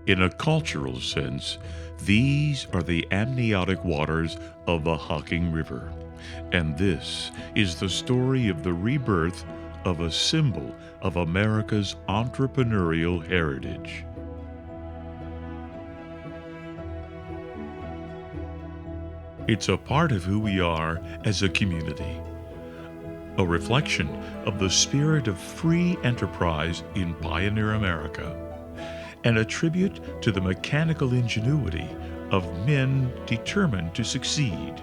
In a cultural sense, these are the amniotic waters of the Hocking River, and this is the story of the rebirth of a symbol of America's entrepreneurial heritage. It's a part of who we are as a community, a reflection of the spirit of free enterprise in pioneer America, and a tribute to the mechanical ingenuity of men determined to succeed.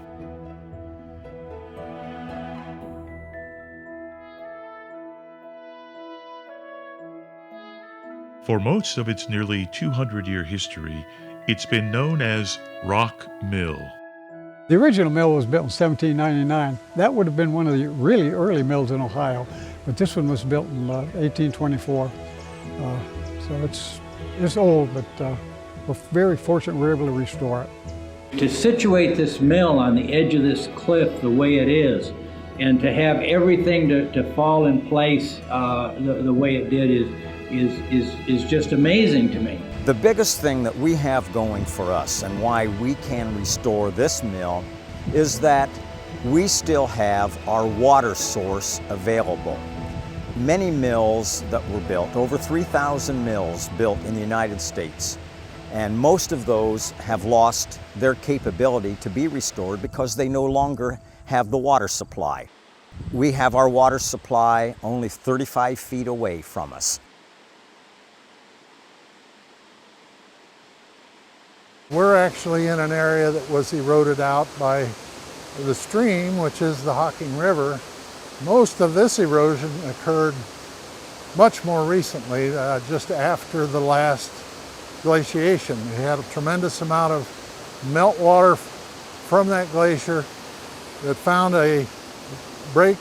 For most of its nearly 200-year history, it's been known as Rock Mill. The original mill was built in 1799. That would have been one of the really early mills in Ohio, but this one was built in 1824. So it's old, but we're very fortunate we're able to restore it. To situate this mill on the edge of this cliff the way it is, and to have everything to fall in place the way it did is just amazing to me. The biggest thing that we have going for us and why we can restore this mill is that we still have our water source available. Many mills that were built, over 3,000 mills built in the United States, and most of those have lost their capability to be restored because they no longer have the water supply. We have our water supply only 35 feet away from us. We're actually in an area that was eroded out by the stream, which is the Hocking River. Most of this erosion occurred much more recently, just after the last glaciation. We had a tremendous amount of meltwater from that glacier that found a break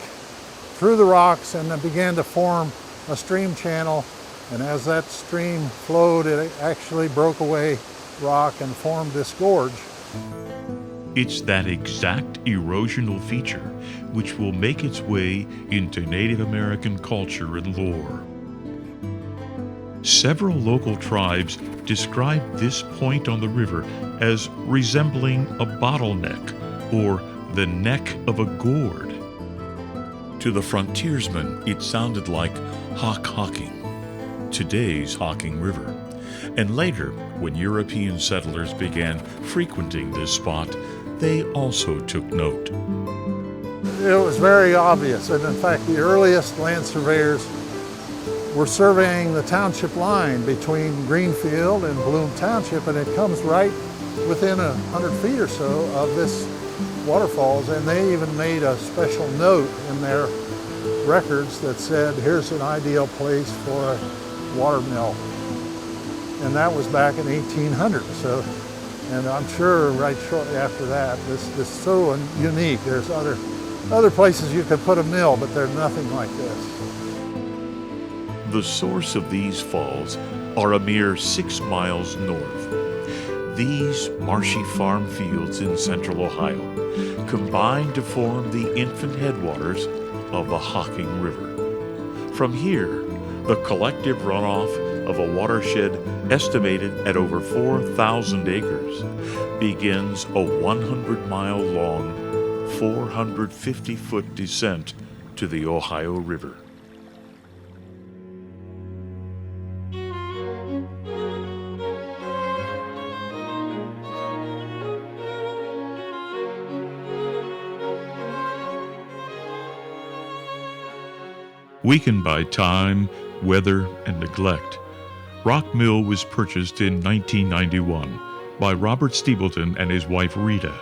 through the rocks and then began to form a stream channel. And as that stream flowed, it actually broke away rock and formed this gorge. It's that exact erosional feature which will make its way into Native American culture and lore. Several local tribes describe this point on the river as resembling a bottleneck or the neck of a gourd. To the frontiersmen, it sounded like Hocking, today's Hocking River. And later, when European settlers began frequenting this spot, they also took note. It was very obvious, and in fact the earliest land surveyors were surveying the township line between Greenfield and Bloom Township, and it comes right within 100 feet or so of this waterfalls, and they even made a special note in their records that said, here's an ideal place for a water mill. And that was back in 1800. So, and I'm sure right shortly after that, this is so unique. There's other places you could put a mill, but there's nothing like this. The source of these falls are a mere 6 miles north. These marshy farm fields in central Ohio combine to form the infant headwaters of the Hocking River. From here, the collective runoff of a watershed estimated at over 4,000 acres begins a 100-mile long, 450-foot descent to the Ohio River. Weakened by time, weather, and neglect, Rock Mill was purchased in 1991 by Robert Stebelton and his wife Rita.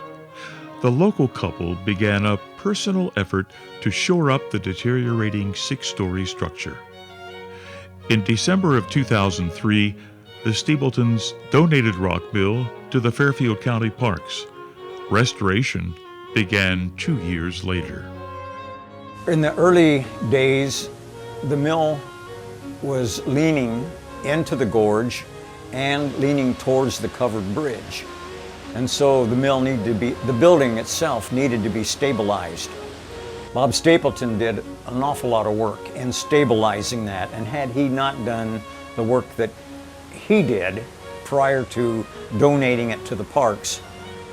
The local couple began a personal effort to shore up the deteriorating 6-story structure. In December of 2003, the Stebeltons donated Rock Mill to the Fairfield County Parks. Restoration began 2 years later. In the early days, the mill was leaning into the gorge and leaning towards the covered bridge. And so the building itself needed to be stabilized. Bob Stapleton did an awful lot of work in stabilizing that, and had he not done the work that he did, prior to donating it to the parks,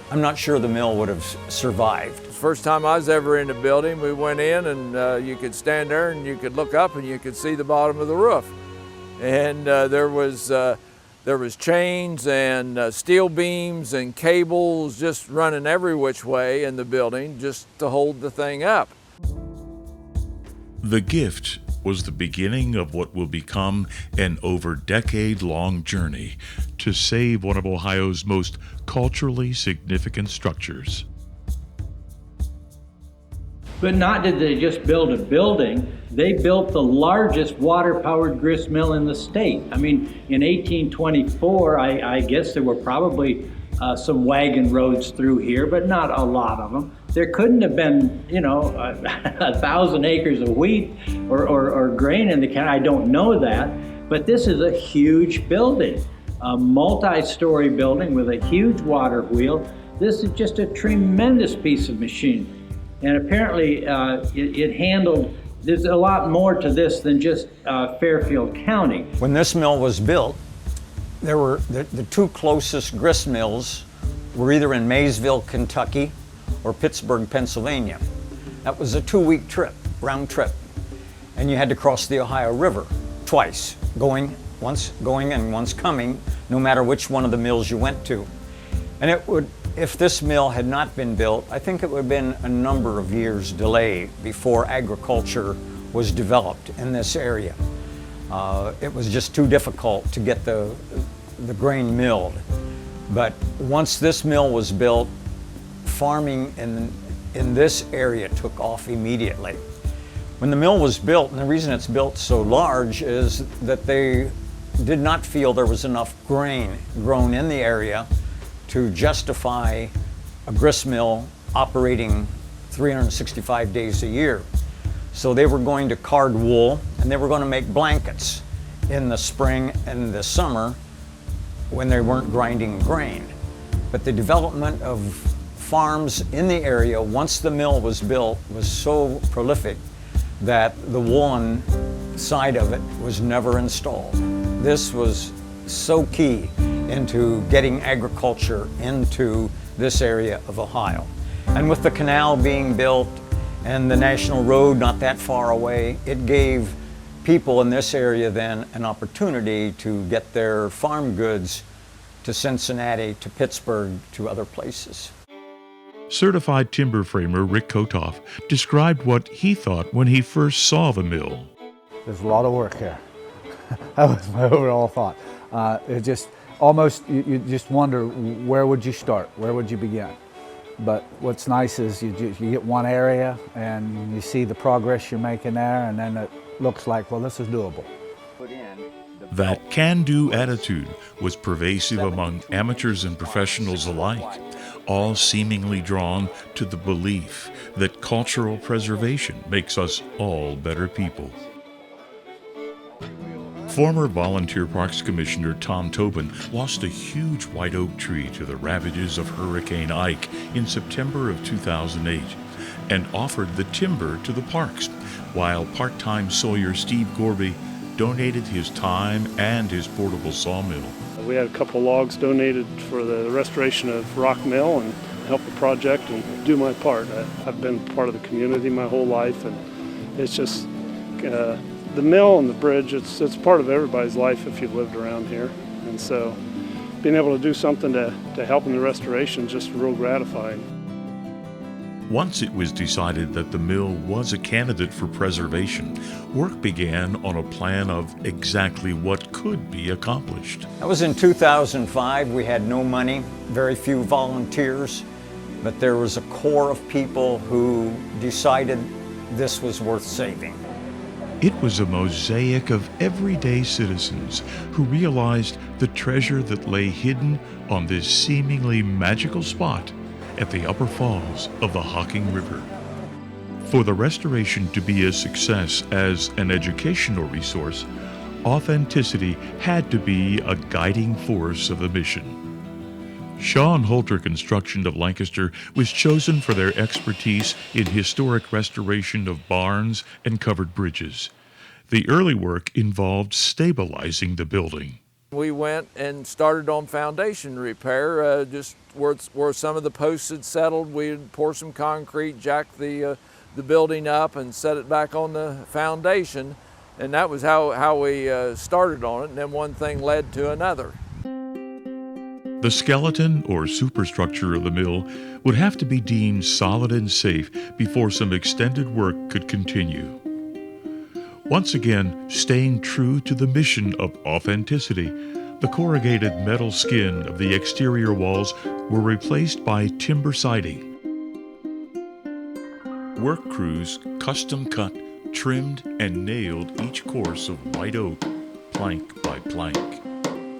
I'm not sure the mill would have survived. First time I was ever in the building, we went in and you could stand there and you could look up and you could see the bottom of the roof. And there was chains and steel beams and cables just running every which way in the building just to hold the thing up. The gift was the beginning of what will become an over-decade-long journey to save one of Ohio's most culturally significant structures. But not did they just build a building, they built the largest water-powered grist mill in the state. I mean, in 1824, I guess there were probably some wagon roads through here, but not a lot of them. There couldn't have been, 1,000 acres of wheat or grain in the county. I don't know that, but this is a huge building, a multi-story building with a huge water wheel. This is just a tremendous piece of machinery. And apparently it handled, there's a lot more to this than just Fairfield County. When this mill was built, there were the two closest grist mills were either in Maysville, Kentucky, or Pittsburgh, Pennsylvania. That was a 2-week trip, round trip. And you had to cross the Ohio River twice, once going and once coming, no matter which one of the mills you went to. And if this mill had not been built, I think it would have been a number of years delay before agriculture was developed in this area. It was just too difficult to get the grain milled. But once this mill was built, farming in this area took off immediately. When the mill was built, and the reason it's built so large is that they did not feel there was enough grain grown in the area to justify a grist mill operating 365 days a year. So they were going to card wool and they were going to make blankets in the spring and the summer when they weren't grinding grain. But the development of farms in the area once the mill was built was so prolific that the woolen side of it was never installed. This was so key into getting agriculture into this area of Ohio. And with the canal being built and the national road not that far away, it gave people in this area then an opportunity to get their farm goods to Cincinnati, to Pittsburgh, to other places. Certified timber framer Rick Kotoff described what he thought when he first saw the mill. There's a lot of work here. That was my overall thought. It just almost, you just wonder, where would you start? Where would you begin? But what's nice is you get one area and you see the progress you're making there, and then it looks like, well, this is doable. That can-do attitude was pervasive among amateurs and professionals alike, all seemingly drawn to the belief that cultural preservation makes us all better people. Former Volunteer Parks Commissioner Tom Tobin lost a huge white oak tree to the ravages of Hurricane Ike in September of 2008 and offered the timber to the parks, while part-time sawyer Steve Gorby donated his time and his portable sawmill. We had a couple logs donated for the restoration of Rock Mill and help the project and do my part. I've been part of the community my whole life, and it's just the mill and the bridge, it's part of everybody's life if you've lived around here. And so being able to do something to help in the restoration is just real gratifying. Once it was decided that the mill was a candidate for preservation, work began on a plan of exactly what could be accomplished. That was in 2005. We had no money, very few volunteers, but there was a core of people who decided this was worth saving. It was a mosaic of everyday citizens who realized the treasure that lay hidden on this seemingly magical spot at the upper falls of the Hocking River. For the restoration to be a success as an educational resource, authenticity had to be a guiding force of the mission. Sean Holter Construction of Lancaster was chosen for their expertise in historic restoration of barns and covered bridges. The early work involved stabilizing the building. We went and started on foundation repair, just where some of the posts had settled. We'd pour some concrete, jack the building up and set it back on the foundation. And that was how we started on it, and then one thing led to another. The skeleton or superstructure of the mill would have to be deemed solid and safe before some extended work could continue. Once again, staying true to the mission of authenticity, the corrugated metal skin of the exterior walls were replaced by timber siding. Work crews custom cut, trimmed, and nailed each course of white oak, plank by plank.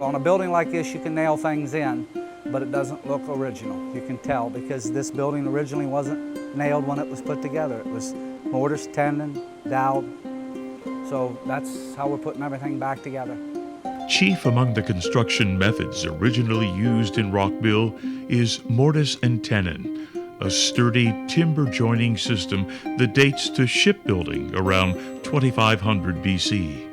On a building like this, you can nail things in, but it doesn't look original. You can tell because this building originally wasn't nailed when it was put together. It was mortise, tenon, dowel. So that's how we're putting everything back together. Chief among the construction methods originally used in Rock Mill is mortise and tenon, a sturdy timber joining system that dates to shipbuilding around 2500 BC.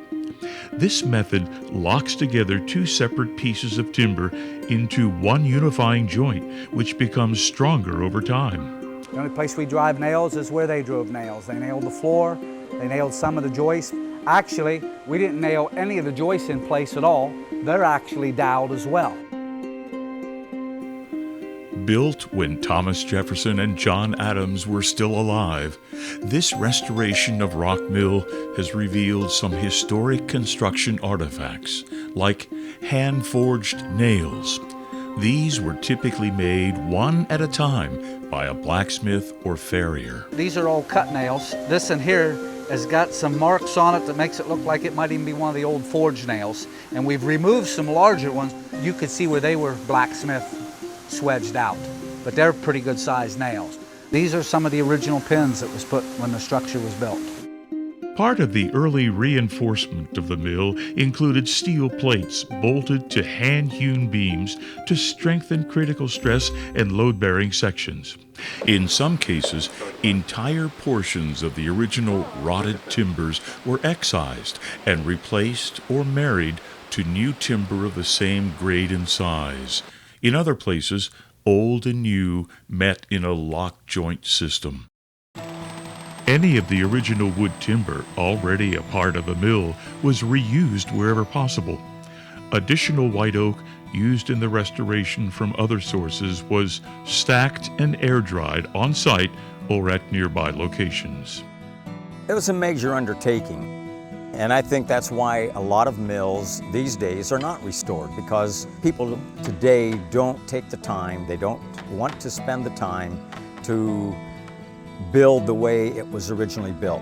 This method locks together two separate pieces of timber into one unifying joint, which becomes stronger over time. The only place we drive nails is where they drove nails. They nailed the floor, they nailed some of the joists. Actually, we didn't nail any of the joists in place at all. They're actually doweled as well. Built when Thomas Jefferson and John Adams were still alive, this restoration of Rock Mill has revealed some historic construction artifacts, like hand-forged nails. These were typically made one at a time by a blacksmith or farrier. These are all cut nails. This in here has got some marks on it that makes it look like it might even be one of the old forged nails. And we've removed some larger ones. You could see where they were blacksmith swedged out, but they're pretty good sized nails. These are some of the original pins that was put when the structure was built. Part of the early reinforcement of the mill included steel plates bolted to hand-hewn beams to strengthen critical stress and load-bearing sections. In some cases, entire portions of the original rotted timbers were excised and replaced or married to new timber of the same grade and size. In other places, old and new met in a lock joint system. Any of the original wood timber already a part of a mill was reused wherever possible. Additional white oak used in the restoration from other sources was stacked and air-dried on site or at nearby locations. It was a major undertaking. And I think that's why a lot of mills these days are not restored, because people today don't take the time, they don't want to spend the time to build the way it was originally built.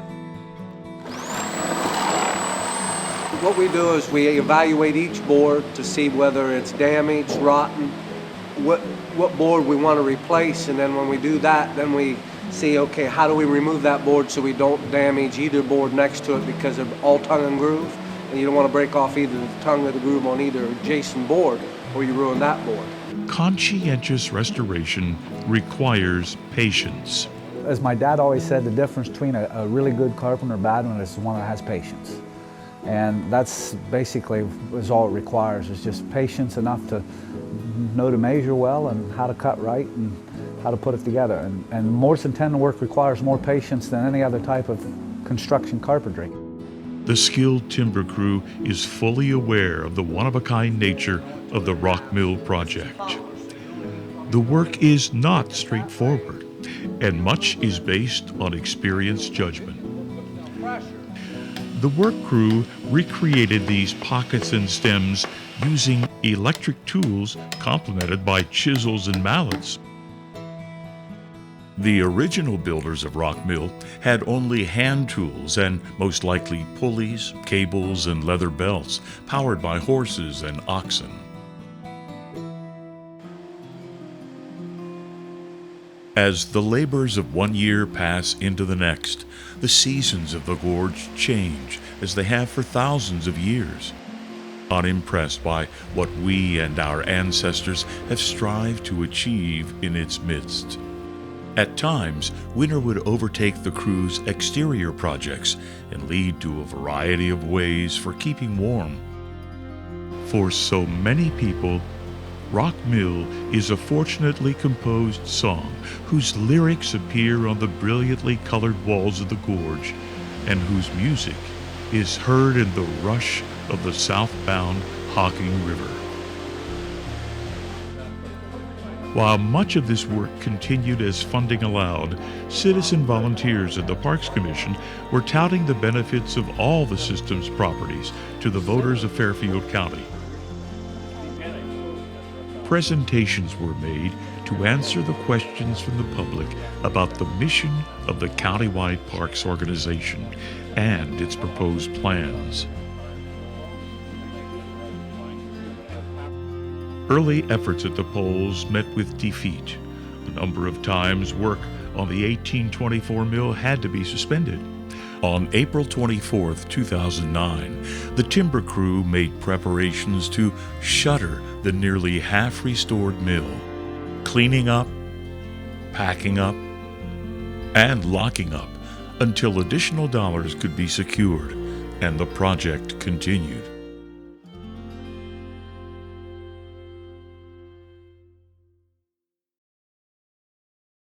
What we do is we evaluate each board to see whether it's damaged, rotten, what board we want to replace, and then when we do that, then we see, okay, how do we remove that board so we don't damage either board next to it, because they're all tongue and groove, and you don't want to break off either the tongue or the groove on either adjacent board, or you ruin that board. Conscientious restoration requires patience. As my dad always said, the difference between a really good carpenter and a bad one is one that has patience. And that's basically is all it requires, is just patience enough to know to measure well and how to cut right and how to put it together. And mortise and tenon work requires more patience than any other type of construction carpentry. The skilled timber crew is fully aware of the one-of-a-kind nature of the Rock Mill project. The work is not straightforward, and much is based on experienced judgment. The work crew recreated these pockets and stems using electric tools complemented by chisels and mallets. The original builders of Rock Mill had only hand tools and most likely pulleys, cables, and leather belts powered by horses and oxen. As the labors of one year pass into the next, the seasons of the gorge change as they have for thousands of years. Unimpressed by what we and our ancestors have strived to achieve in its midst. At times, winter would overtake the crew's exterior projects and lead to a variety of ways for keeping warm. For so many people, Rock Mill is a fortunately composed song whose lyrics appear on the brilliantly colored walls of the gorge and whose music is heard in the rush of the southbound Hocking River. While much of this work continued as funding allowed, citizen volunteers at the Parks Commission were touting the benefits of all the system's properties to the voters of Fairfield County. Presentations were made to answer the questions from the public about the mission of the countywide parks organization and its proposed plans. Early efforts at the polls met with defeat. A number of times, work on the 1824 mill had to be suspended. On April 24, 2009, the timber crew made preparations to shutter the nearly half-restored mill, cleaning up, packing up, and locking up until additional dollars could be secured and the project continued.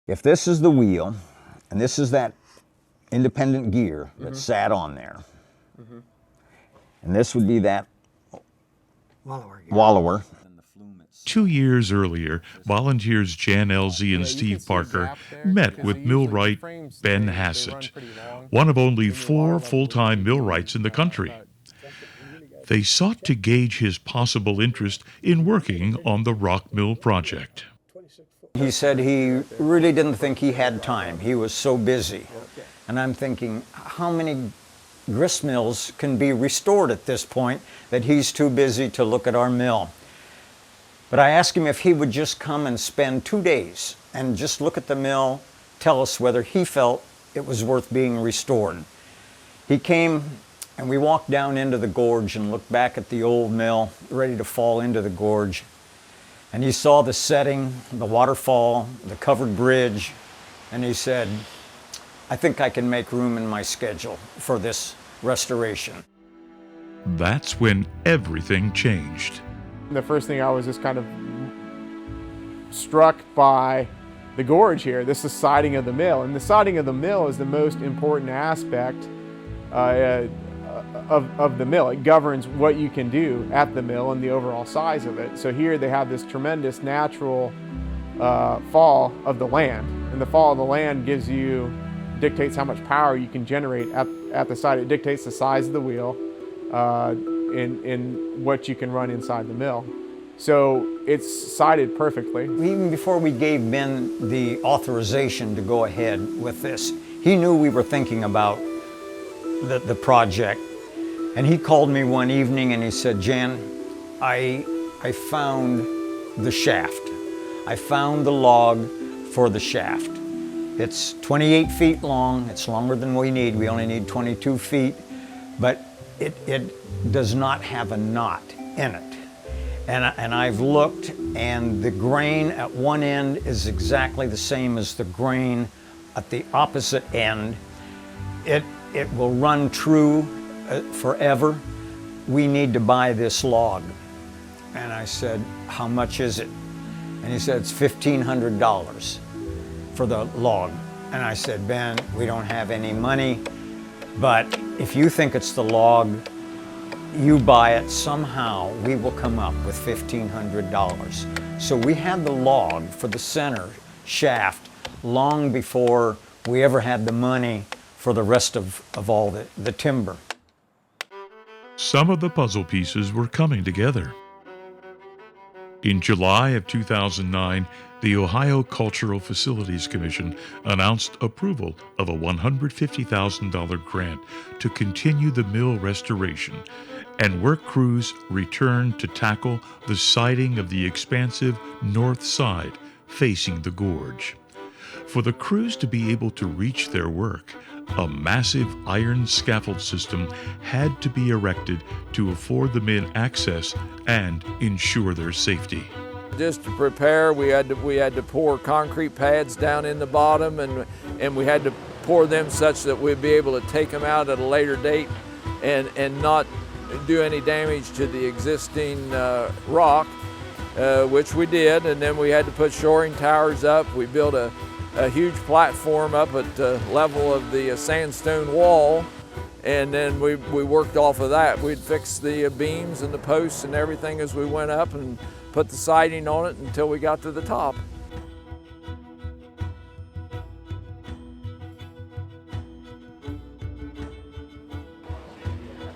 If this is the wheel, and this is that independent gear that sat on there, and this would be that wallower. 2 years earlier, volunteers Jan Elsie and Steve Parker met with millwright Ben Hassett, one of only 4 full-time millwrights in the country. They sought to gauge his possible interest in working on the Rock Mill project. He said he really didn't think he had time. He was so busy. And I'm thinking, how many grist mills can be restored at this point that he's too busy to look at our mill? But I asked him if he would just come and spend 2 days and just look at the mill, tell us whether he felt it was worth being restored. He came and we walked down into the gorge and looked back at the old mill, ready to fall into the gorge. And he saw the setting, the waterfall, the covered bridge, and he said, I think I can make room in my schedule for this restoration. That's when everything changed. The first thing I was just kind of struck by the gorge here. This is the siding of the mill, and the siding of the mill is the most important aspect of the mill. It governs what you can do at the mill and the overall size of it. So here they have this tremendous natural fall of the land, and the fall of the land dictates how much power you can generate at the site. It dictates the size of the wheel in what you can run inside the mill. So it's sided perfectly. Even before we gave Ben the authorization to go ahead with this, he knew we were thinking about the project. And he called me one evening and he said, Jan, I found the shaft. I found the log for the shaft. It's 28 feet long. It's longer than we need. We only need 22 feet. But it does not have a knot in it. And I've looked, and the grain at one end is exactly the same as the grain at the opposite end. It will run true forever. We need to buy this log. And I said, how much is it? And he said, it's $1,500 for the log. And I said, Ben, we don't have any money, but if you think it's the log, you buy it somehow, we will come up with $1,500. So we had the log for the center shaft long before we ever had the money for the rest of all the timber. Some of the puzzle pieces were coming together. In July of 2009, the Ohio Cultural Facilities Commission announced approval of a $150,000 grant to continue the mill restoration, and work crews returned to tackle the siding of the expansive north side facing the gorge. For the crews to be able to reach their work, a massive iron scaffold system had to be erected to afford the men access and ensure their safety. Just to prepare, we had to pour concrete pads down in the bottom, and we had to pour them such that we'd be able to take them out at a later date and not do any damage to the existing rock, which we did, and then we had to put shoring towers up. We built a huge platform up at the level of the sandstone wall, and then we worked off of that. We'd fix the beams and the posts and everything as we went up and put the siding on it until we got to the top.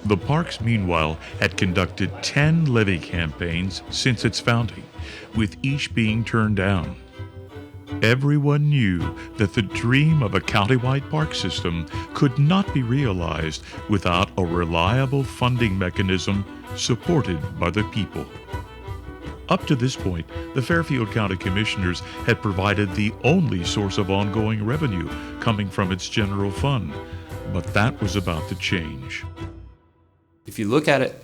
The parks, meanwhile, had conducted 10 levee campaigns since its founding, with each being turned down. Everyone knew that the dream of a countywide park system could not be realized without a reliable funding mechanism supported by the people. Up to this point, the Fairfield County Commissioners had provided the only source of ongoing revenue coming from its general fund, but that was about to change. If you look at it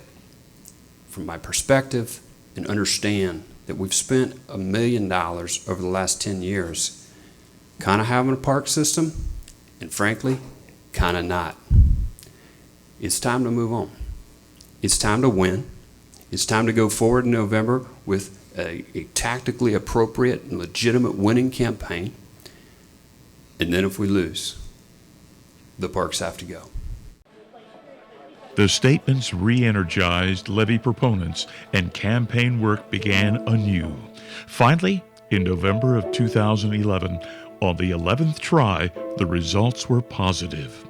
from my perspective and understand that we've spent $1 million over the last 10 years kind of having a park system, and frankly, kind of not. It's time to move on. It's time to win. It's time to go forward in November with a tactically appropriate and legitimate winning campaign. And then if we lose, the parks have to go. The statements re-energized levee proponents and campaign work began anew. Finally, in November of 2011, on the 11th try, the results were positive.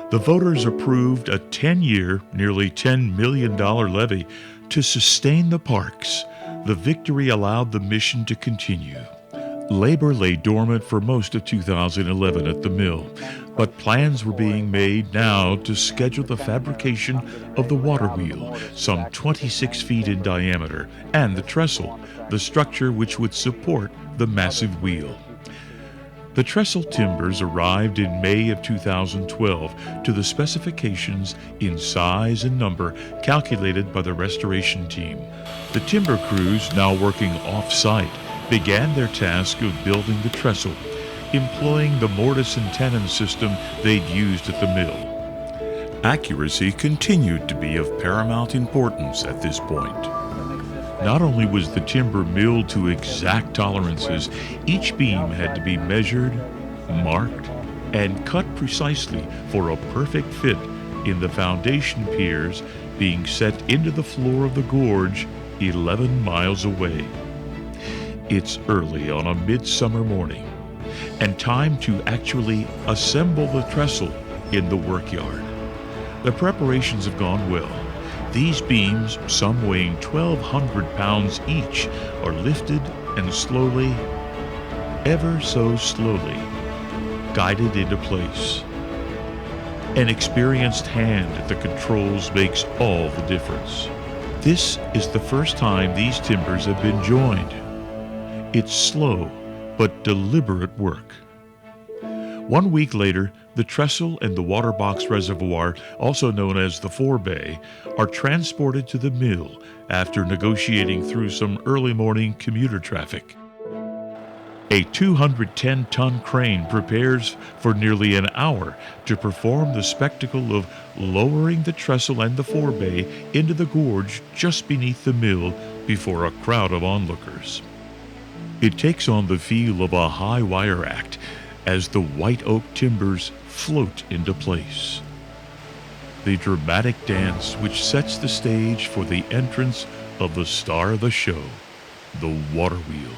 The voters approved a 10-year, nearly $10 million levee to sustain the parks. The victory allowed the mission to continue. Labor lay dormant for most of 2011 at the mill, but plans were being made now to schedule the fabrication of the water wheel, some 26 feet in diameter, and the trestle, the structure which would support the massive wheel. The trestle timbers arrived in May of 2012 to the specifications in size and number calculated by the restoration team. The timber crews, now working off-site, began their task of building the trestle, employing the mortise and tenon system they'd used at the mill. Accuracy continued to be of paramount importance at this point. Not only was the timber milled to exact tolerances, each beam had to be measured, marked, and cut precisely for a perfect fit in the foundation piers being set into the floor of the gorge 11 miles away. It's early on a midsummer morning, and time to actually assemble the trestle in the workyard. The preparations have gone well. These beams, some weighing 1,200 pounds each, are lifted and slowly, ever so slowly, guided into place. An experienced hand at the controls makes all the difference. This is the first time these timbers have been joined. It's slow but deliberate work. 1 week later, the trestle and the water box reservoir, also known as the forebay, are transported to the mill after negotiating through some early morning commuter traffic. A 210-ton crane prepares for nearly an hour to perform the spectacle of lowering the trestle and the forebay into the gorge just beneath the mill before a crowd of onlookers. It takes on the feel of a high wire act as the white oak timbers float into place. The dramatic dance which sets the stage for the entrance of the star of the show, the water wheel.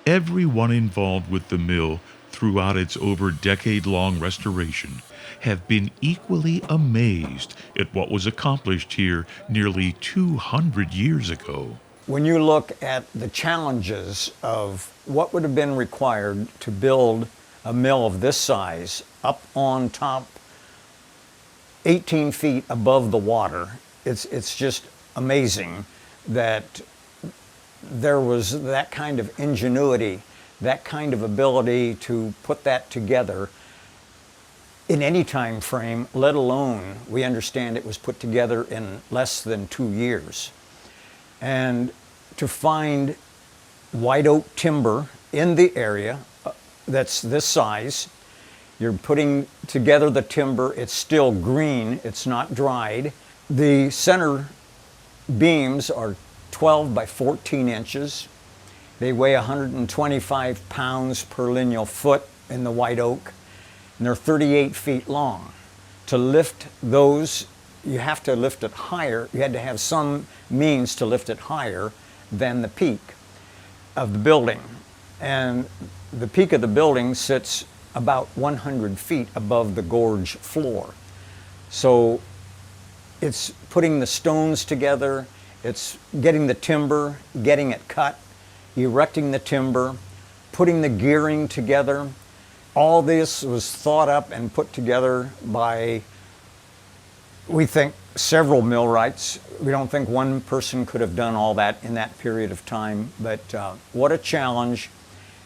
Everyone involved with the mill throughout its over decade-long restoration have been equally amazed at what was accomplished here nearly 200 years ago. When you look at the challenges of what would have been required to build a mill of this size up on top 18 feet above the water, it's just amazing that there was that kind of ingenuity, that kind of ability to put that together in any time frame, let alone we understand it was put together in less than 2 years. And to find white oak timber in the area that's this size, you're putting together the timber, it's still green, it's not dried, The center beams are 12 by 14 inches. They weigh 125 pounds per lineal foot in the white oak, and they're 38 feet long. To lift those, you have to lift it higher. You had to have some means to lift it higher than the peak of the building. And the peak of the building sits about 100 feet above the gorge floor. So it's putting the stones together, it's getting the timber, getting it cut, erecting the timber, putting the gearing together. All this was thought up and put together by, we think, several millwrights. We don't think one person could have done all that in that period of time, but what a challenge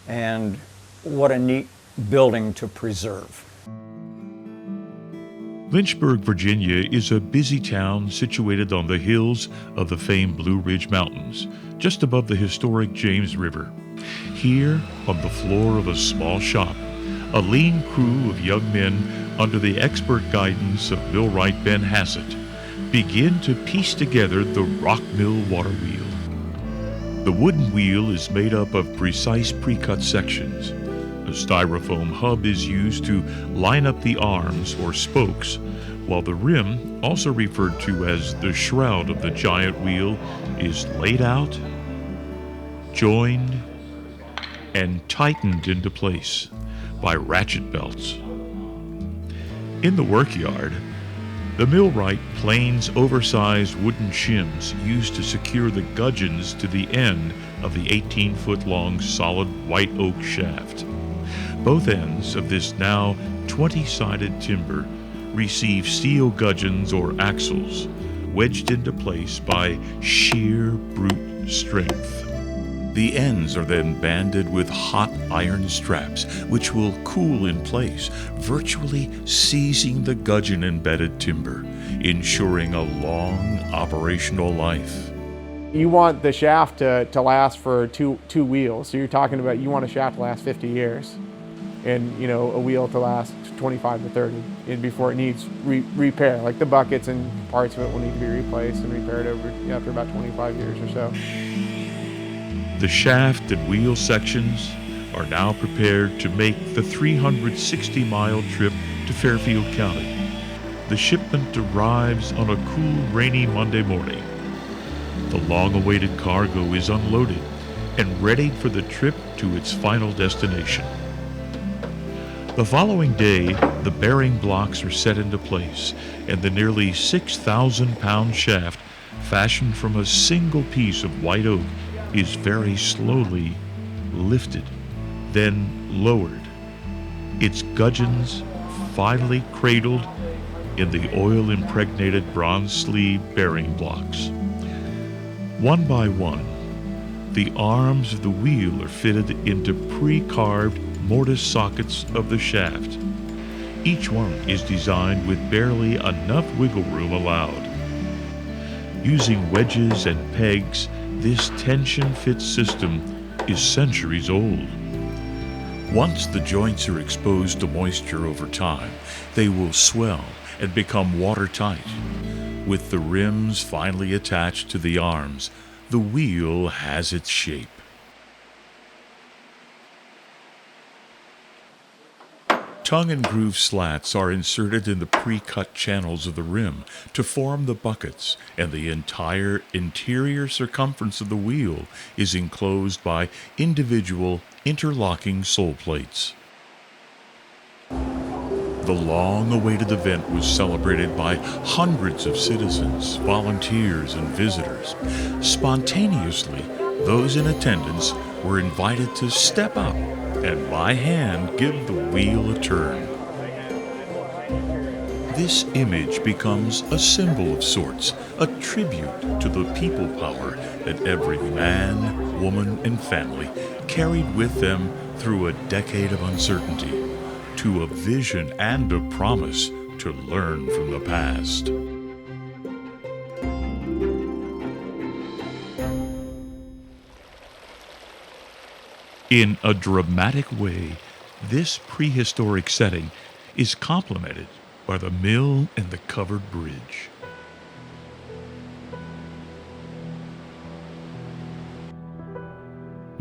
and what a neat building to preserve. Lynchburg, Virginia is a busy town situated on the hills of the famed Blue Ridge Mountains, just above the historic James River. Here, on the floor of a small shop, a lean crew of young men under the expert guidance of millwright Ben Hassett begin to piece together the rock mill water wheel. The wooden wheel is made up of precise pre-cut sections. A styrofoam hub is used to line up the arms or spokes, while the rim, also referred to as the shroud of the giant wheel, is laid out, joined, and tightened into place by ratchet belts. In the workyard, the millwright planes oversized wooden shims used to secure the gudgeons to the end of the 18-foot-long solid white oak shaft. Both ends of this now 20-sided timber receive steel gudgeons or axles, wedged into place by sheer brute strength. The ends are then banded with hot iron straps, which will cool in place, virtually seizing the gudgeon-embedded timber, ensuring a long operational life. You want the shaft to last for two wheels. So you're talking about, you want a shaft to last 50 years. And a wheel to last 25 to 30 and before it needs repair. Like the buckets and parts of it will need to be replaced and repaired after about 25 years or so. The shaft and wheel sections are now prepared to make the 360-mile trip to Fairfield County. The shipment arrives on a cool, rainy Monday morning. The long-awaited cargo is unloaded and ready for the trip to its final destination. The following day, the bearing blocks are set into place, and the nearly 6,000-pound shaft, fashioned from a single piece of white oak, is very slowly lifted, then lowered. Its gudgeons finally cradled in the oil-impregnated bronze sleeve bearing blocks. One by one, the arms of the wheel are fitted into pre-carved mortise sockets of the shaft. Each one is designed with barely enough wiggle room allowed. Using wedges and pegs, this tension-fit system is centuries old. Once the joints are exposed to moisture over time, they will swell and become watertight. With the rims finally attached to the arms, the wheel has its shape. Tongue and groove slats are inserted in the pre-cut channels of the rim to form the buckets, and the entire interior circumference of the wheel is enclosed by individual interlocking sole plates. The long-awaited event was celebrated by hundreds of citizens, volunteers, and visitors. Spontaneously, those in attendance were invited to step up and by hand give the wheel a turn. This image becomes a symbol of sorts, a tribute to the people power that every man, woman, and family carried with them through a decade of uncertainty, to a vision and a promise to learn from the past. In a dramatic way, this prehistoric setting is complemented by the mill and the covered bridge.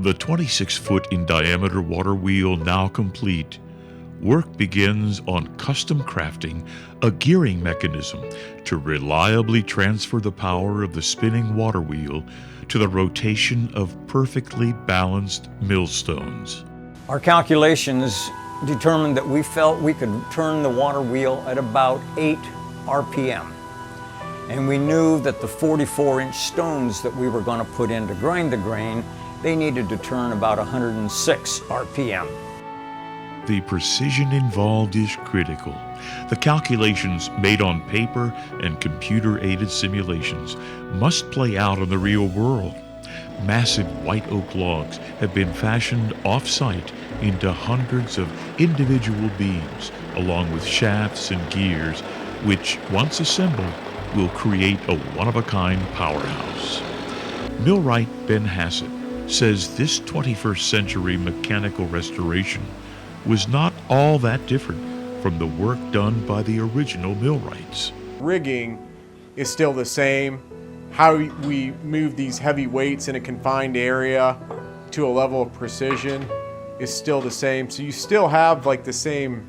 The 26-foot in diameter water wheel now complete, work begins on custom crafting a gearing mechanism to reliably transfer the power of the spinning water wheel to the rotation of perfectly balanced millstones. Our calculations determined that we felt we could turn the water wheel at about 8 RPM. And we knew that the 44-inch stones that we were going to put in to grind the grain, they needed to turn about 106 RPM. The precision involved is critical. The calculations made on paper and computer-aided simulations must play out in the real world. Massive white oak logs have been fashioned off-site into hundreds of individual beams, along with shafts and gears, which, once assembled, will create a one-of-a-kind powerhouse. Millwright Ben Hassett says this 21st century mechanical restoration was not all that different from the work done by the original millwrights. Rigging is still the same. How we move these heavy weights in a confined area to a level of precision is still the same. So you still have like the same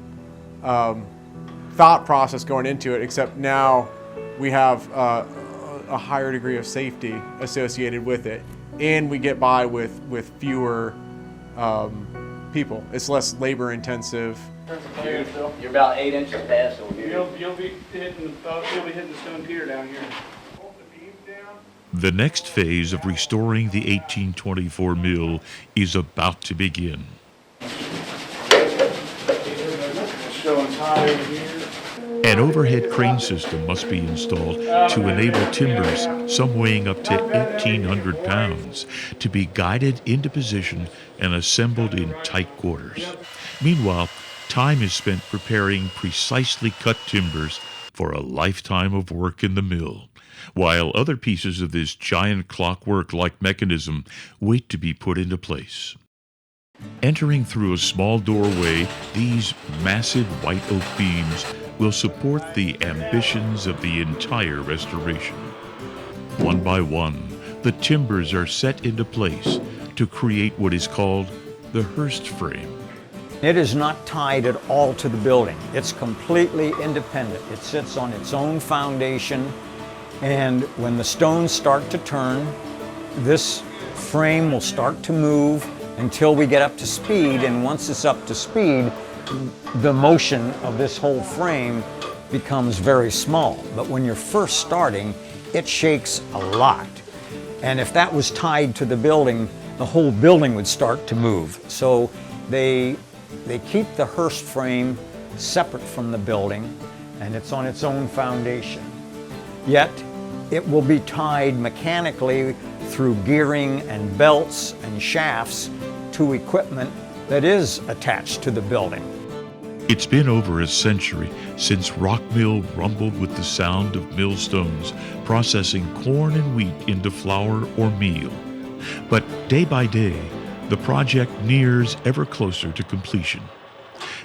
thought process going into it, except now we have a higher degree of safety associated with it, and we get by with fewer people. It's less labor intensive. You're about 8 inches past over here. You'll be hitting the stone pier down here. The next phase of restoring the 1824 mill is about to begin. An overhead crane system must be installed to enable timbers, some weighing up to 1,800 pounds, to be guided into position and assembled in tight quarters. Meanwhile, time is spent preparing precisely cut timbers for a lifetime of work in the mill, while other pieces of this giant clockwork-like mechanism wait to be put into place. Entering through a small doorway, these massive white oak beams will support the ambitions of the entire restoration. One by one, the timbers are set into place to create what is called the Hearst frame. It is not tied at all to the building. It's completely independent. It sits on its own foundation, and when the stones start to turn, this frame will start to move until we get up to speed, and once it's up to speed, the motion of this whole frame becomes very small. But when you're first starting, it shakes a lot. And if that was tied to the building, the whole building would start to move. So they keep the Hearst frame separate from the building, and it's on its own foundation. Yet, it will be tied mechanically through gearing and belts and shafts to equipment that is attached to the building. It's been over a century since Rock Mill rumbled with the sound of millstones processing corn and wheat into flour or meal. But day by day, the project nears ever closer to completion.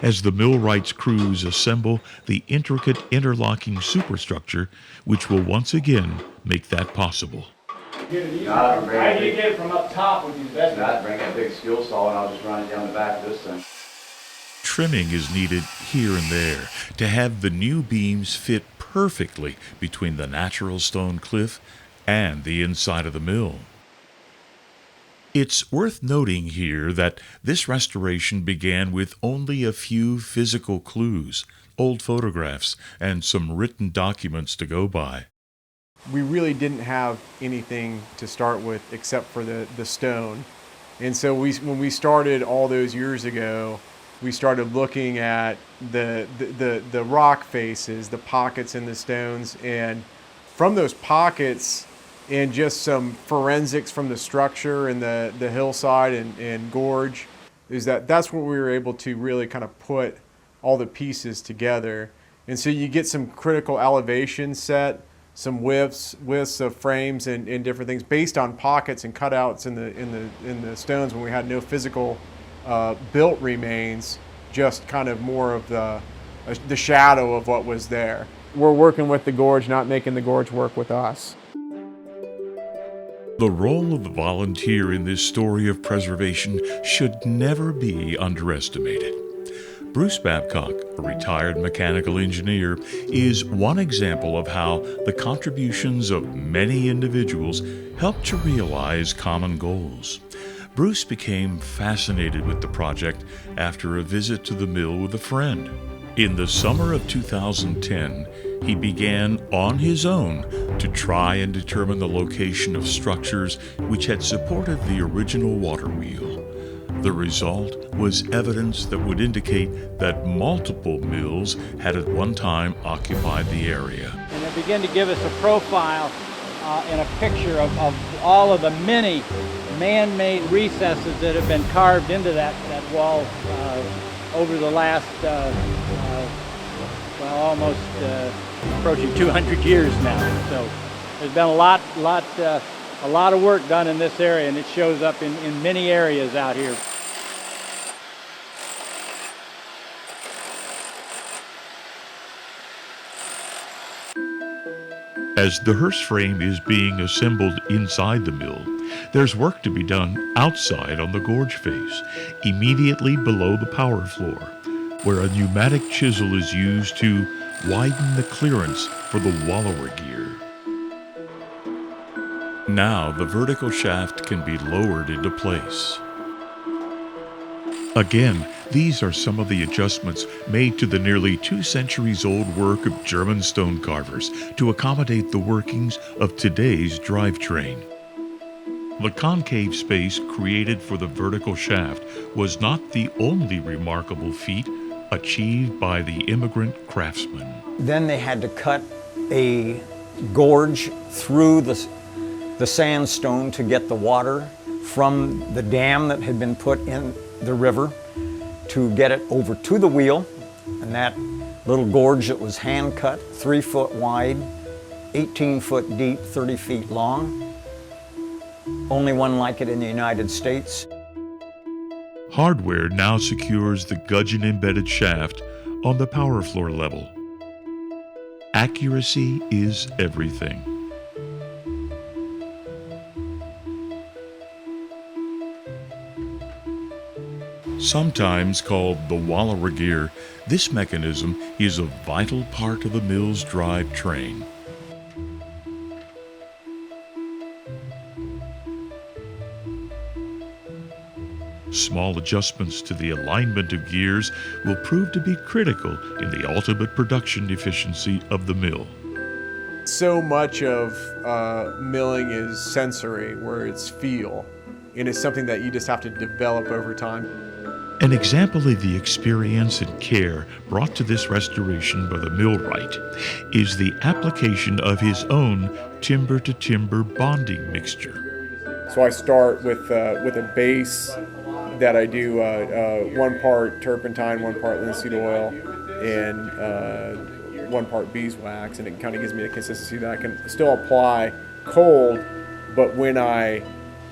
As the millwrights' crews assemble the intricate interlocking superstructure, which will once again make that possible. How do you get it from up top with these vessels? I'd bring that big skill saw and I'll just run it down the back of this thing. Trimming is needed here and there to have the new beams fit perfectly between the natural stone cliff and the inside of the mill. It's worth noting here that this restoration began with only a few physical clues, old photographs, and some written documents to go by. We really didn't have anything to start with except for the stone. And so when we started all those years ago, we started looking at the rock faces, the pockets in the stones, and from those pockets and just some forensics from the structure and the hillside and gorge, that's where we were able to really kind of put all the pieces together. And so you get some critical elevation set, some widths of frames and different things based on pockets and cutouts in the stones when we had no physical built remains, just kind of more of the shadow of what was there. We're working with the gorge, not making the gorge work with us. The role of the volunteer in this story of preservation should never be underestimated. Bruce Babcock, a retired mechanical engineer, is one example of how the contributions of many individuals help to realize common goals. Bruce became fascinated with the project after a visit to the mill with a friend. In the summer of 2010, he began on his own to try and determine the location of structures which had supported the original water wheel. The result was evidence that would indicate that multiple mills had at one time occupied the area. And it began to give us a profile and a picture of all of the many man-made recesses that have been carved into that wall over the last, almost approaching 200 years now. So there's been a lot of work done in this area, and it shows up in many areas out here. As the hearse frame is being assembled inside the mill, there's work to be done outside on the gorge face, immediately below the power floor, where a pneumatic chisel is used to widen the clearance for the wallower gear. Now the vertical shaft can be lowered into place. Again, these are some of the adjustments made to the nearly 2 centuries old work of German stone carvers to accommodate the workings of today's drivetrain. The concave space created for the vertical shaft was not the only remarkable feat achieved by the immigrant craftsmen. Then they had to cut a gorge through the sandstone to get the water from the dam that had been put in the river to get it over to the wheel. And that little gorge that was hand cut, 3 foot wide, 18 foot deep, 30 feet long. Only one like it in the United States. Hardware now secures the gudgeon-embedded shaft on the power floor level. Accuracy is everything. Sometimes called the wallower gear, this mechanism is a vital part of the mill's drive train. Small adjustments to the alignment of gears will prove to be critical in the ultimate production efficiency of the mill. So much of milling is sensory, where it's feel, and it's something that you just have to develop over time. An example of the experience and care brought to this restoration by the millwright is the application of his own timber-to-timber bonding mixture. So I start with a base that I do 1 part turpentine, 1 part linseed oil, and 1 part beeswax, and it kind of gives me a consistency that I can still apply cold, but when I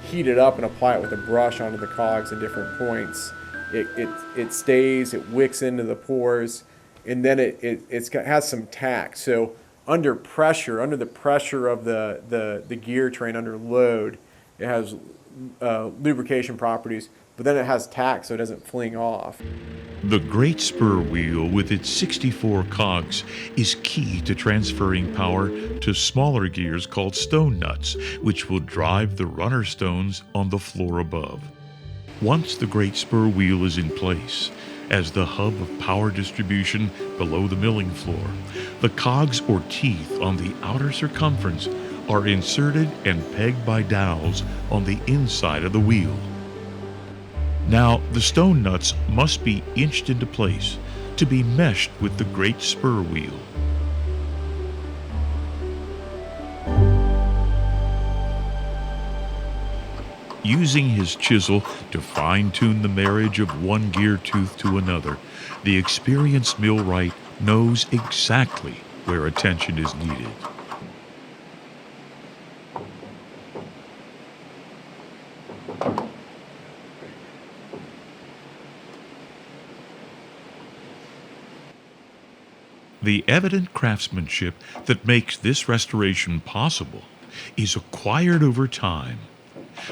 heat it up and apply it with a brush onto the cogs at different points, it stays, it wicks into the pores, and then it has some tack. So under pressure, under the pressure of the gear train under load, it has lubrication properties, but then it has tack so it doesn't fling off. The great spur wheel with its 64 cogs is key to transferring power to smaller gears called stone nuts, which will drive the runner stones on the floor above. Once the great spur wheel is in place, as the hub of power distribution below the milling floor, the cogs or teeth on the outer circumference are inserted and pegged by dowels on the inside of the wheel. Now, the stone nuts must be inched into place to be meshed with the great spur wheel. Using his chisel to fine-tune the marriage of one gear tooth to another, the experienced millwright knows exactly where attention is needed. The evident craftsmanship that makes this restoration possible is acquired over time.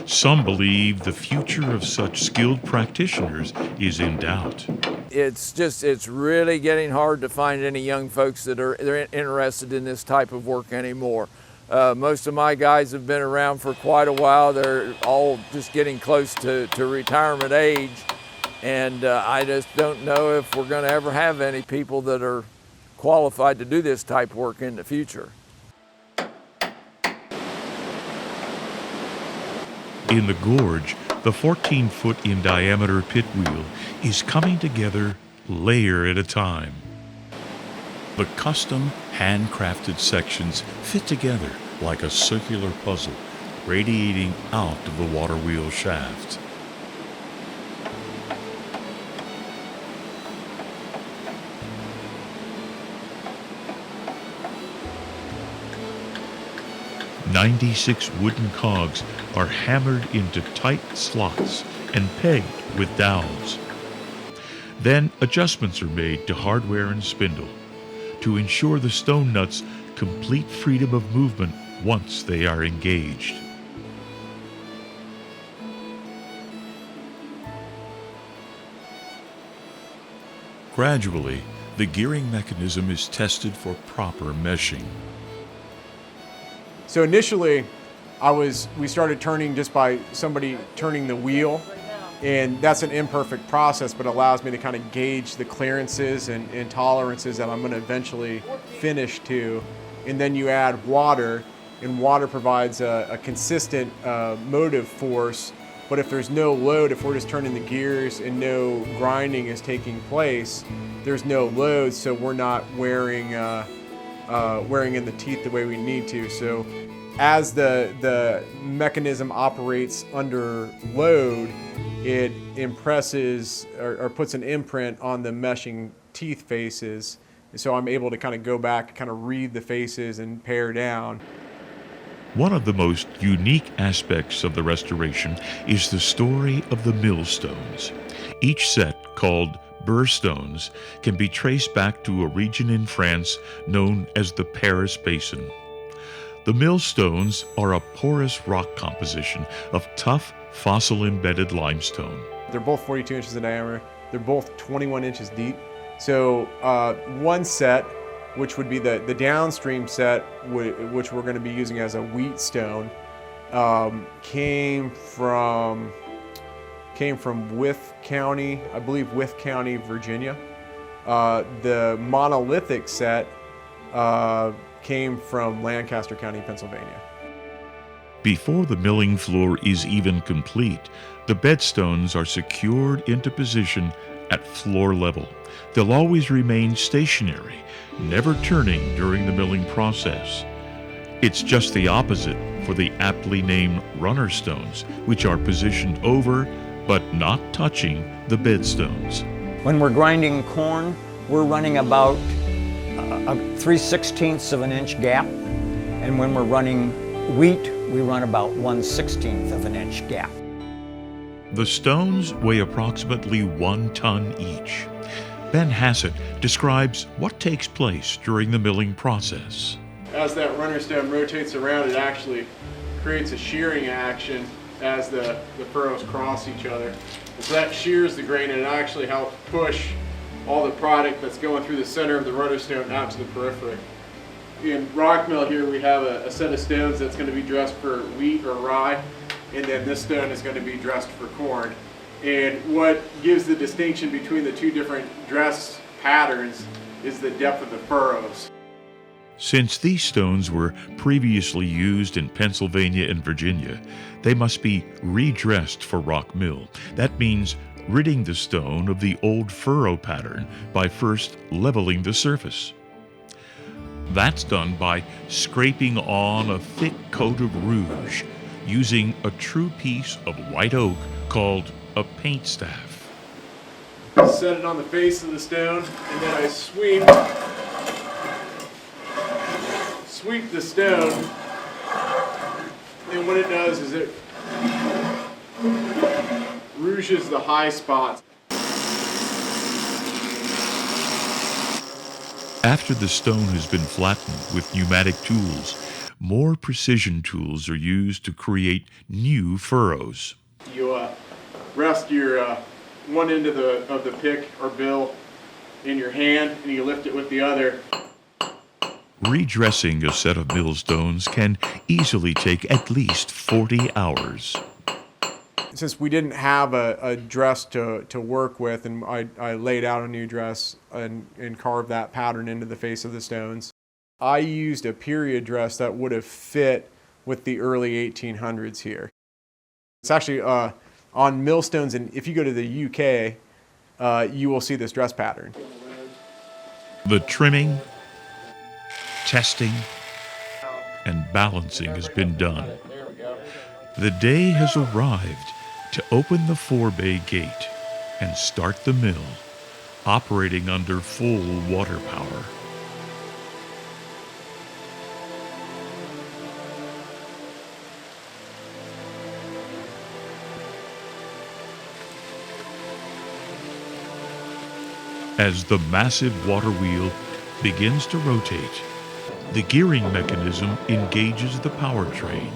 Some believe the future of such skilled practitioners is in doubt. It's really getting hard to find any young folks that are interested in this type of work anymore. Most of my guys have been around for quite a while. They're all just getting close to retirement age. And I just don't know if we're going to ever have any people that are qualified to do this type of work in the future. In the gorge, the 14-foot in diameter pit wheel is coming together layer at a time. The custom handcrafted sections fit together like a circular puzzle, radiating out of the water wheel shaft. "96 wooden cogs are hammered into tight slots and pegged with dowels. Then adjustments are made to hardware and spindle to ensure the stone nuts complete freedom of movement once they are engaged. Gradually, the gearing mechanism is tested for proper meshing. So initially, we started turning just by somebody turning the wheel, and that's an imperfect process, but allows me to kind of gauge the clearances and tolerances that I'm going to eventually finish to. And then you add water, and water provides a consistent motive force. But if there's no load, if we're just turning the gears and no grinding is taking place, there's no load, so we're not wearing in the teeth the way we need to. So as the mechanism operates under load, it impresses or puts an imprint on the meshing teeth faces. And so I'm able to kind of go back, kind of read the faces and pare down. One of the most unique aspects of the restoration is the story of the millstones. Each set, called burr stones, can be traced back to a region in France known as the Paris Basin. The millstones are a porous rock composition of tough, fossil-embedded limestone. They're both 42 inches in diameter. They're both 21 inches deep. So one set, which would be the downstream set, which we're going to be using as a wheat stone, came from Wythe County, I believe Wythe County, Virginia. The monolithic set came from Lancaster County, Pennsylvania. Before the milling floor is even complete, the bedstones are secured into position at floor level. They'll always remain stationary, never turning during the milling process. It's just the opposite for the aptly named runner stones, which are positioned over but not touching the bedstones. When we're grinding corn, we're running about a 3/16 of an inch gap, and when we're running wheat, we run about 1/16 of an inch gap. The stones weigh approximately 1 ton each. Ben Hassett describes what takes place during the milling process. As that runner stone rotates around, it actually creates a shearing action as the furrows cross each other. And so that shears the grain, and it actually helps push all the product that's going through the center of the runner stone out to the periphery. In rock mill here, we have a set of stones that's going to be dressed for wheat or rye, and then this stone is going to be dressed for corn. And what gives the distinction between the two different dress patterns is the depth of the furrows. Since these stones were previously used in Pennsylvania and Virginia, they must be redressed for rock mill. That means ridding the stone of the old furrow pattern by first leveling the surface. That's done by scraping on a thick coat of rouge using a true piece of white oak called a paint staff. Set it on the face of the stone, and then I sweep the stone, and what it does is it rouges the high spots. After the stone has been flattened with pneumatic tools, more precision tools are used to create new furrows. You rest your one end of the pick or bill in your hand, and you lift it with the other. Redressing a set of millstones can easily take at least 40 hours. Since we didn't have a dress to work with, and I laid out a new dress and carved that pattern into the face of the stones, I used a period dress that would have fit with the early 1800s here. It's actually on millstones, and if you go to the UK, you will see this dress pattern. The trimming, testing, and balancing has been done. The day has arrived to open the 4-bay gate and start the mill, operating under full water power. As the massive water wheel begins to rotate, the gearing mechanism engages the powertrain.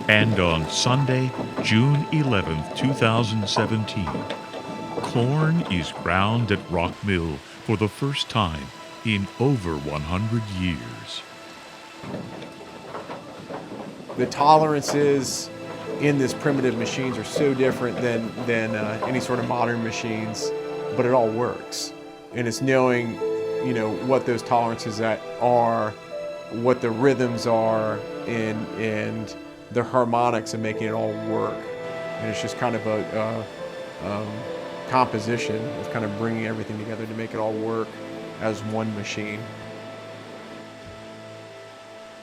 And on Sunday, June 11, 2017, corn is ground at Rock Mill for the first time in over 100 years. The tolerances in this primitive machines are so different than any sort of modern machines, but it all works. And it's knowing, what those tolerances are, what the rhythms are, and the harmonics, and making it all work. And it's just kind of a composition of kind of bringing everything together to make it all work as one machine.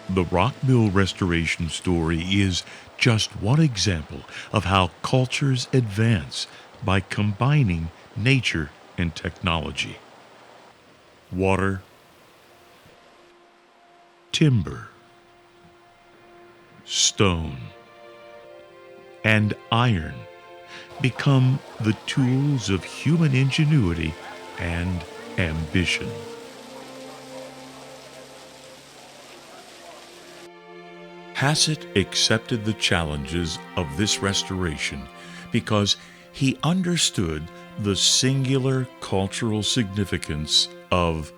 The Rock Mill restoration story is just one example of how cultures advance by combining nature and technology. Water, timber, stone, and iron become the tools of human ingenuity and ambition. Hassett accepted the challenges of this restoration because he understood the singular cultural significance of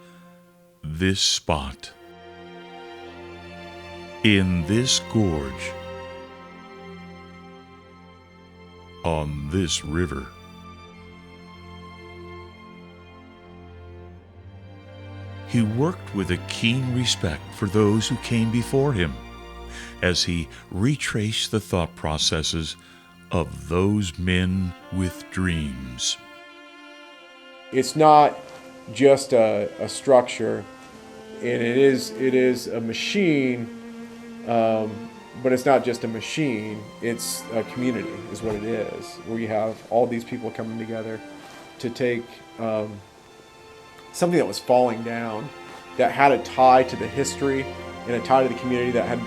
this spot. In this gorge, on this river, he worked with a keen respect for those who came before him, as he retraced the thought processes of those men with dreams. It's not just a structure, and it is a machine, but it's not just a machine, it's a community is what it is, where you have all these people coming together to take something that was falling down, that had a tie to the history and a tie to the community that had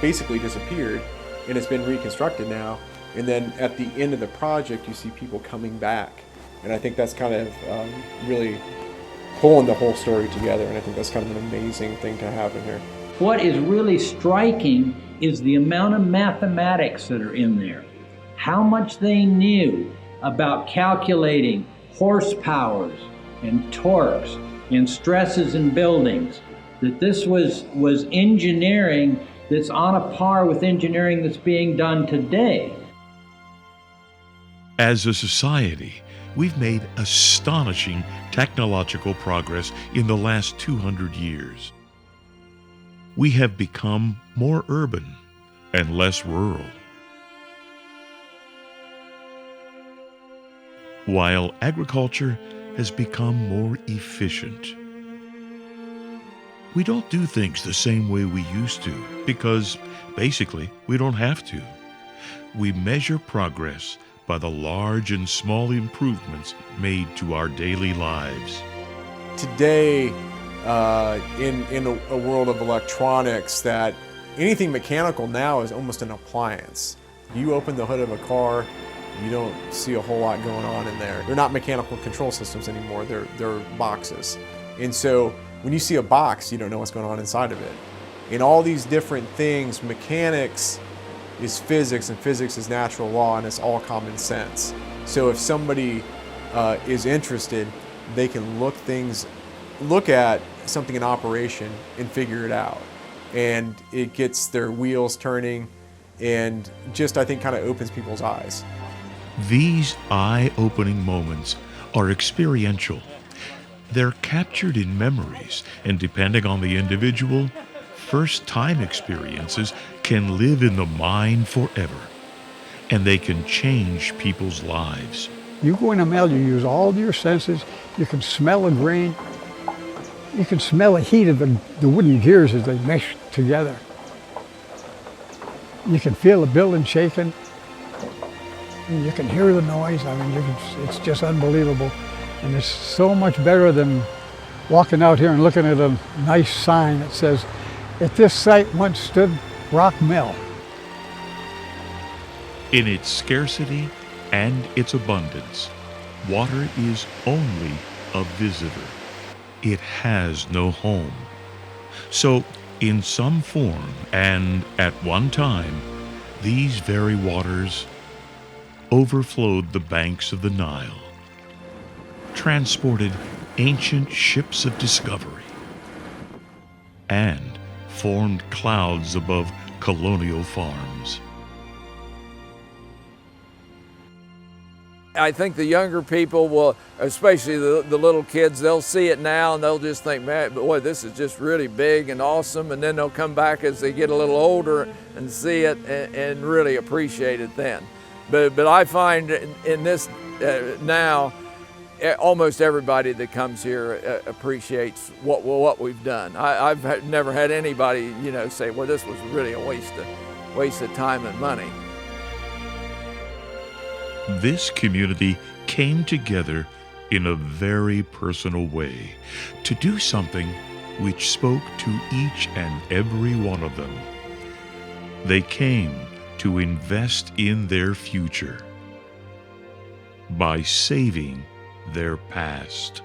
basically disappeared, and it's been reconstructed now. And then at the end of the project, you see people coming back, and I think that's kind of really pulling the whole story together, and I think that's kind of an amazing thing to have in here. What is really striking is the amount of mathematics that are in there, how much they knew about calculating horsepowers and torques and stresses in buildings, that this was engineering that's on a par with engineering that's being done today. As a society, we've made astonishing technological progress in the last 200 years. We have become more urban and less rural, while agriculture has become more efficient. We don't do things the same way we used to because, basically, we don't have to. We measure progress by the large and small improvements made to our daily lives. Today, in a world of electronics, that anything mechanical now is almost an appliance. You open the hood of a car, You don't see a whole lot going on in there. They're not mechanical control systems anymore, they're boxes. And so when you see a box, you don't know what's going on inside of it. In all these different things, mechanics is physics and physics is natural law, and it's all common sense. So if somebody is interested, they can look at something in operation and figure it out. And it gets their wheels turning and just, I think, kind of opens people's eyes. These eye-opening moments are experiential. They're captured in memories, and depending on the individual, first-time experiences can live in the mind forever, and they can change people's lives. You go in a mill, you use all of your senses. You can smell the grain. You can smell the heat of the wooden gears as they mesh together. You can feel the building shaking. You can hear the noise. I mean, it's just unbelievable. And it's so much better than walking out here and looking at a nice sign that says, "At this site once stood Rock Mill." In its scarcity and its abundance, water is only a visitor. It has no home. So, in some form and at one time, these very waters overflowed the banks of the Nile, transported ancient ships of discovery, and formed clouds above colonial farms. I think the younger people will, especially the little kids, they'll see it now and they'll just think, man, boy, this is just really big and awesome. And then they'll come back as they get a little older and see it and really appreciate it then. But I find in this now, almost everybody that comes here appreciates what we've done. I've never had anybody, say, well, this was really a waste of time and money. This community came together in a very personal way to do something which spoke to each and every one of them. They came to invest in their future by saving their past.